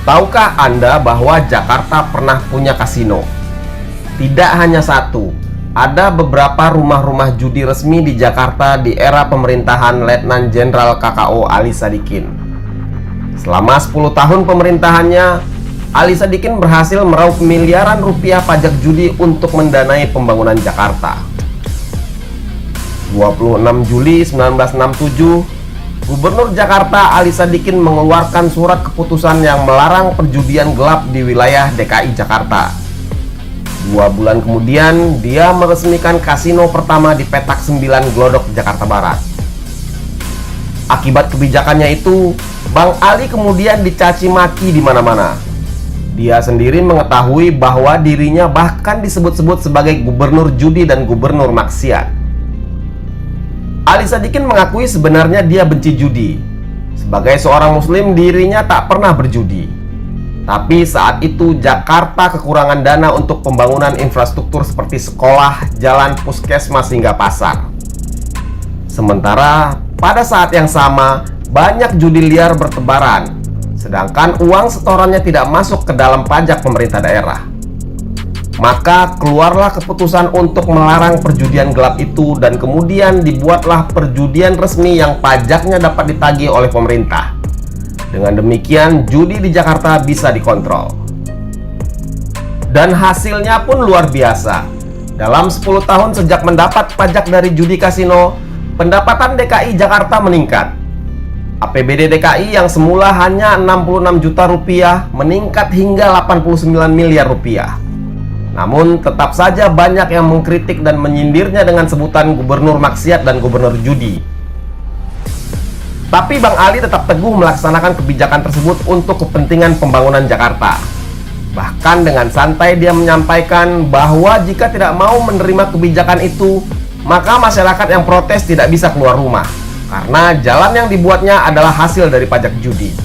Tahukah Anda bahwa Jakarta pernah punya kasino? Tidak hanya satu, ada beberapa rumah-rumah judi resmi di Jakarta di era pemerintahan Letnan Jenderal KKO Ali Sadikin. Selama 10 tahun pemerintahannya, Ali Sadikin berhasil meraup miliaran rupiah pajak judi untuk mendanai pembangunan Jakarta. 26 Juli 1967, Gubernur Jakarta Ali Sadikin mengeluarkan surat keputusan yang melarang perjudian gelap di wilayah DKI Jakarta. 2 bulan kemudian, dia meresmikan kasino pertama di Petak 9 Glodok, Jakarta Barat. Akibat kebijakannya itu, Bang Ali kemudian dicaci maki di mana-mana. Dia sendiri mengetahui bahwa dirinya bahkan disebut-sebut sebagai gubernur judi dan gubernur maksiat. Ali Sadikin mengakui sebenarnya dia benci judi. Sebagai seorang muslim, dirinya tak pernah berjudi. Tapi saat itu Jakarta kekurangan dana untuk pembangunan infrastruktur seperti sekolah, jalan, puskesmas hingga pasar. Sementara pada saat yang sama banyak judi liar bertebaran, sedangkan uang setorannya tidak masuk ke dalam pajak pemerintah daerah. Maka keluarlah keputusan untuk melarang perjudian gelap itu, dan kemudian dibuatlah perjudian resmi yang pajaknya dapat ditagih oleh pemerintah. Dengan demikian, judi di Jakarta bisa dikontrol. Dan hasilnya pun luar biasa. Dalam 10 tahun sejak mendapat pajak dari judi kasino, pendapatan DKI Jakarta meningkat. APBD DKI yang semula hanya 66 juta rupiah meningkat hingga 89 miliar rupiah. Namun tetap saja banyak yang mengkritik dan menyindirnya dengan sebutan gubernur maksiat dan gubernur judi. Tapi Bang Ali tetap teguh melaksanakan kebijakan tersebut untuk kepentingan pembangunan Jakarta. Bahkan dengan santai dia menyampaikan bahwa jika tidak mau menerima kebijakan itu, maka masyarakat yang protes tidak bisa keluar rumah, karena jalan yang dibuatnya adalah hasil dari pajak judi.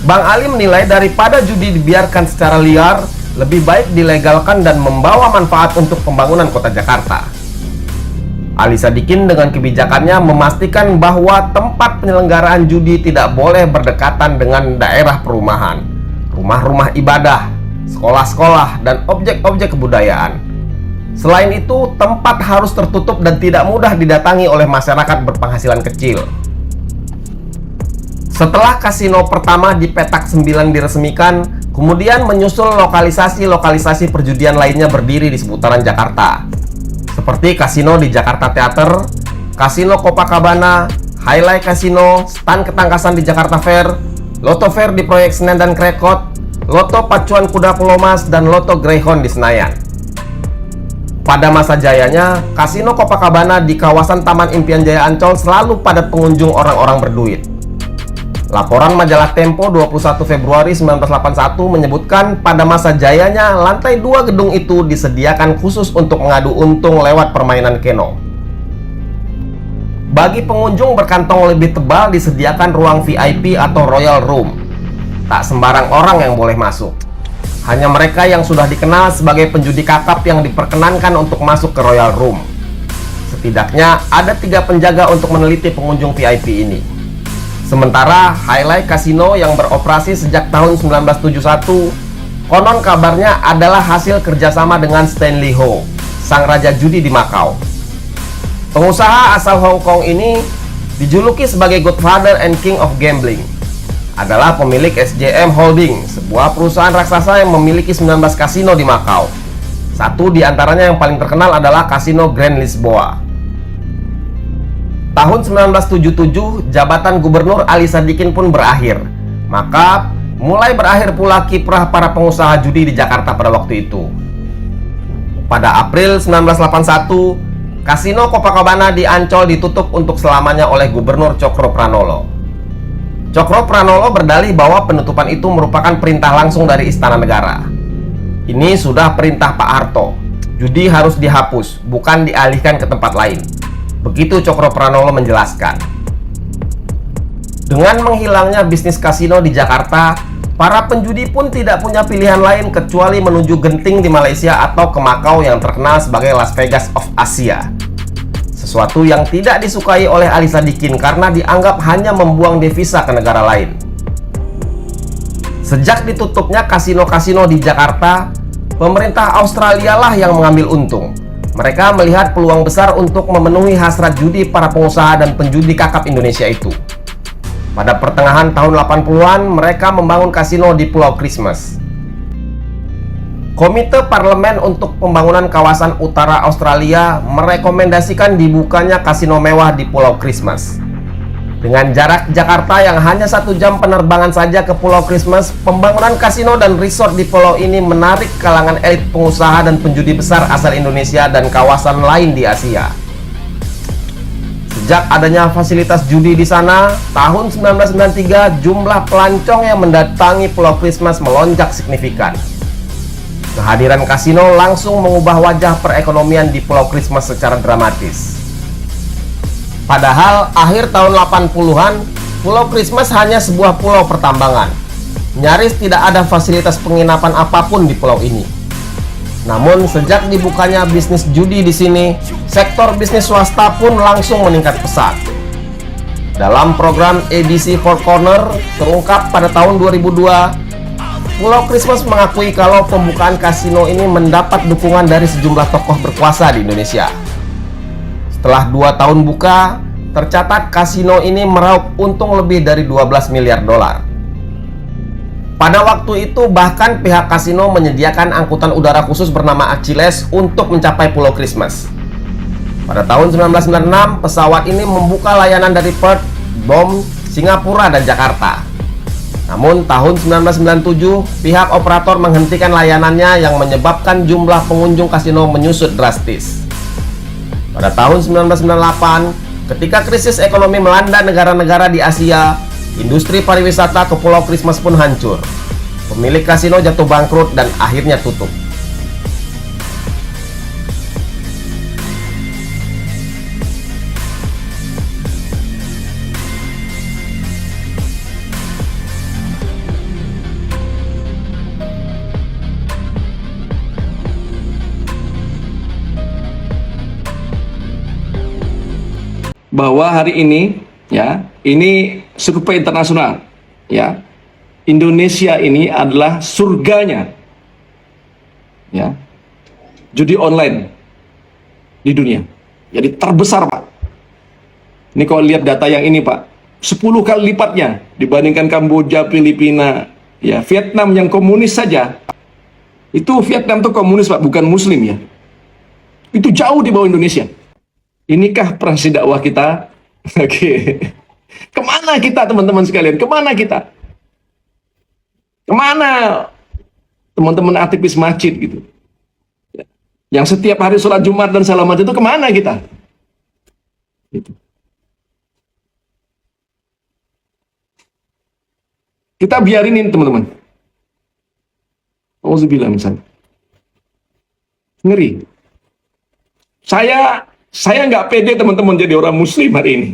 Bang Ali menilai daripada judi dibiarkan secara liar, lebih baik dilegalkan dan membawa manfaat untuk pembangunan kota Jakarta. Ali Sadikin dengan kebijakannya memastikan bahwa tempat penyelenggaraan judi tidak boleh berdekatan dengan daerah perumahan, rumah-rumah ibadah, sekolah-sekolah, dan objek-objek kebudayaan. Selain itu, tempat harus tertutup dan tidak mudah didatangi oleh masyarakat berpenghasilan kecil. Setelah kasino pertama di Petak 9 diresmikan, kemudian menyusul lokalisasi-lokalisasi perjudian lainnya berdiri di seputaran Jakarta, seperti kasino di Jakarta Theater, kasino Copacabana, Highlight Casino, Stan Ketangkasan di Jakarta Fair, Loto Fair di Proyek Senen dan Krekot, Loto Pacuan Kuda Pulau Mas, dan Loto Greyhound di Senayan. Pada masa jayanya, kasino Copacabana di kawasan Taman Impian Jaya Ancol selalu padat pengunjung orang-orang berduit. Laporan majalah Tempo 21 Februari 1981 menyebutkan pada masa jayanya lantai 2 gedung itu disediakan khusus untuk mengadu untung lewat permainan keno. Bagi pengunjung berkantong lebih tebal disediakan ruang VIP atau Royal Room. Tak sembarang orang yang boleh masuk. Hanya mereka yang sudah dikenal sebagai penjudi kakap yang diperkenankan untuk masuk ke Royal Room. Setidaknya ada 3 penjaga untuk meneliti pengunjung VIP ini. Sementara Highlight Casino yang beroperasi sejak tahun 1971, konon kabarnya adalah hasil kerjasama dengan Stanley Ho, sang raja judi di Makau. Pengusaha asal Hong Kong ini dijuluki sebagai Godfather and King of Gambling. Adalah pemilik SJM Holding, sebuah perusahaan raksasa yang memiliki 19 kasino di Makau. Satu di antaranya yang paling terkenal adalah Kasino Grand Lisboa. Tahun 1977, jabatan Gubernur Ali Sadikin pun berakhir. Maka mulai berakhir pula kiprah para pengusaha judi di Jakarta pada waktu itu. Pada April 1981, Kasino Copacabana di Ancol ditutup untuk selamanya oleh Gubernur Cokro Pranolo. Cokro Pranolo berdalih bahwa penutupan itu merupakan perintah langsung dari Istana Negara. Ini sudah perintah Pak Harto. Judi harus dihapus, bukan dialihkan ke tempat lain. Begitu Cokro Pranolo menjelaskan. Dengan menghilangnya bisnis kasino di Jakarta, para penjudi pun tidak punya pilihan lain kecuali menuju Genting di Malaysia atau ke Makau yang terkenal sebagai Las Vegas of Asia. Sesuatu yang tidak disukai oleh Ali Sadikin karena dianggap hanya membuang devisa ke negara lain. Sejak ditutupnya kasino-kasino di Jakarta, pemerintah Australia lah yang mengambil untung. Mereka melihat peluang besar untuk memenuhi hasrat judi para pengusaha dan penjudi kakap Indonesia itu. Pada pertengahan tahun 80-an, mereka membangun kasino di Pulau Christmas. Komite Parlemen untuk Pembangunan Kawasan Utara Australia merekomendasikan dibukanya kasino mewah di Pulau Christmas. Dengan jarak Jakarta yang hanya 1 jam penerbangan saja ke Pulau Christmas, pembangunan kasino dan resort di pulau ini menarik kalangan elit pengusaha dan penjudi besar asal Indonesia dan kawasan lain di Asia. Sejak adanya fasilitas judi di sana, tahun 1993 jumlah pelancong yang mendatangi Pulau Christmas melonjak signifikan. Kehadiran kasino langsung mengubah wajah perekonomian di Pulau Christmas secara dramatis. Padahal akhir tahun 80-an, Pulau Christmas hanya sebuah pulau pertambangan. Nyaris tidak ada fasilitas penginapan apapun di pulau ini. Namun sejak dibukanya bisnis judi di sini, sektor bisnis swasta pun langsung meningkat pesat. Dalam program ABC Four Corner terungkap pada tahun 2002, Pulau Christmas mengakui kalau pembukaan kasino ini mendapat dukungan dari sejumlah tokoh berkuasa di Indonesia. Setelah 2 tahun buka, tercatat kasino ini meraup untung lebih dari 12 miliar dolar. Pada waktu itu bahkan pihak kasino menyediakan angkutan udara khusus bernama Achilles untuk mencapai Pulau Christmas. Pada tahun 1996, pesawat ini membuka layanan dari Perth, Bom, Singapura, dan Jakarta. Namun tahun 1997, pihak operator menghentikan layanannya yang menyebabkan jumlah pengunjung kasino menyusut drastis. Pada tahun 1998, ketika krisis ekonomi melanda negara-negara di Asia, industri pariwisata ke Pulau Christmas pun hancur. Pemilik kasino jatuh bangkrut dan akhirnya tutup. Bahwa hari ini, ya, ini survei internasional, ya, Indonesia ini adalah surganya, ya, judi online di dunia. Jadi terbesar, Pak. Ini kalau lihat data yang ini, Pak, 10 kali lipatnya dibandingkan Kamboja, Filipina, ya, Vietnam yang komunis saja. Itu Vietnam tuh komunis, Pak, bukan Muslim, ya. Itu jauh di bawah Indonesia. Inikah prestasi dakwah kita? Oke. Kemana kita, teman-teman sekalian? Kemana kita? Kemana teman-teman aktivis masjid gitu? Yang setiap hari sholat Jumat dan salamat itu kemana kita? Gitu. Kita biarin ini, teman-teman. Auzubillah misalnya. Ngeri. Saya nggak pede, teman-teman, jadi orang muslim hari ini.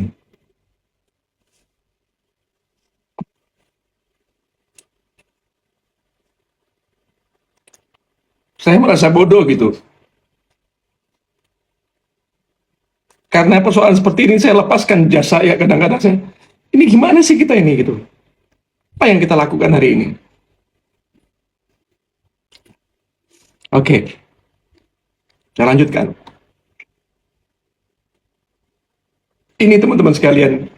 Saya merasa bodoh gitu. Karena persoalan seperti ini saya lepaskan jasa, ya, kadang-kadang saya, ini gimana sih kita ini gitu. Apa yang kita lakukan hari ini? Oke. Saya lanjutkan. Ini, teman-teman sekalian,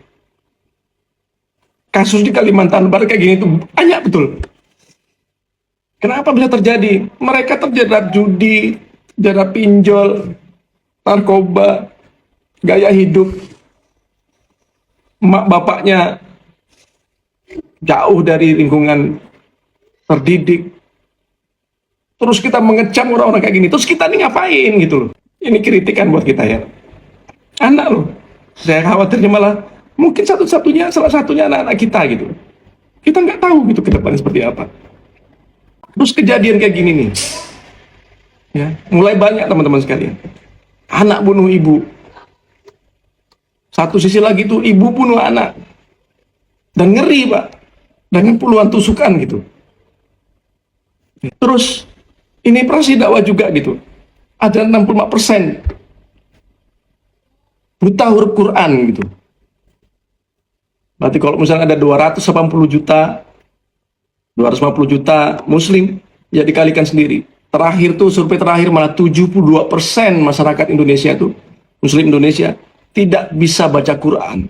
kasus di Kalimantan Barat kayak gini tuh banyak betul. Kenapa bisa terjadi? Mereka terjerat judi, terjerat pinjol, narkoba, gaya hidup. Emak bapaknya jauh dari lingkungan terdidik. Terus kita mengecam orang-orang kayak gini. Terus kita ini ngapain gitu loh. Ini kritikan buat kita, ya. Anak loh. Saya khawatirnya malah mungkin salah satunya anak-anak kita gitu. Kita nggak tahu gitu ke depannya seperti apa. Terus kejadian kayak gini nih, ya, mulai banyak, teman-teman sekalian. Anak bunuh ibu. Satu sisi lagi tuh ibu bunuh anak. Dan ngeri, Pak. Dengan puluhan tusukan gitu. Terus ini prestasi dakwah juga gitu. Ada 65% buta huruf Quran gitu. Berarti kalau misalnya ada 280 juta 250 juta muslim, ya dikalikan sendiri. Terakhir tuh, survei terakhir malah 72% masyarakat Indonesia tuh, muslim Indonesia, tidak bisa baca Quran.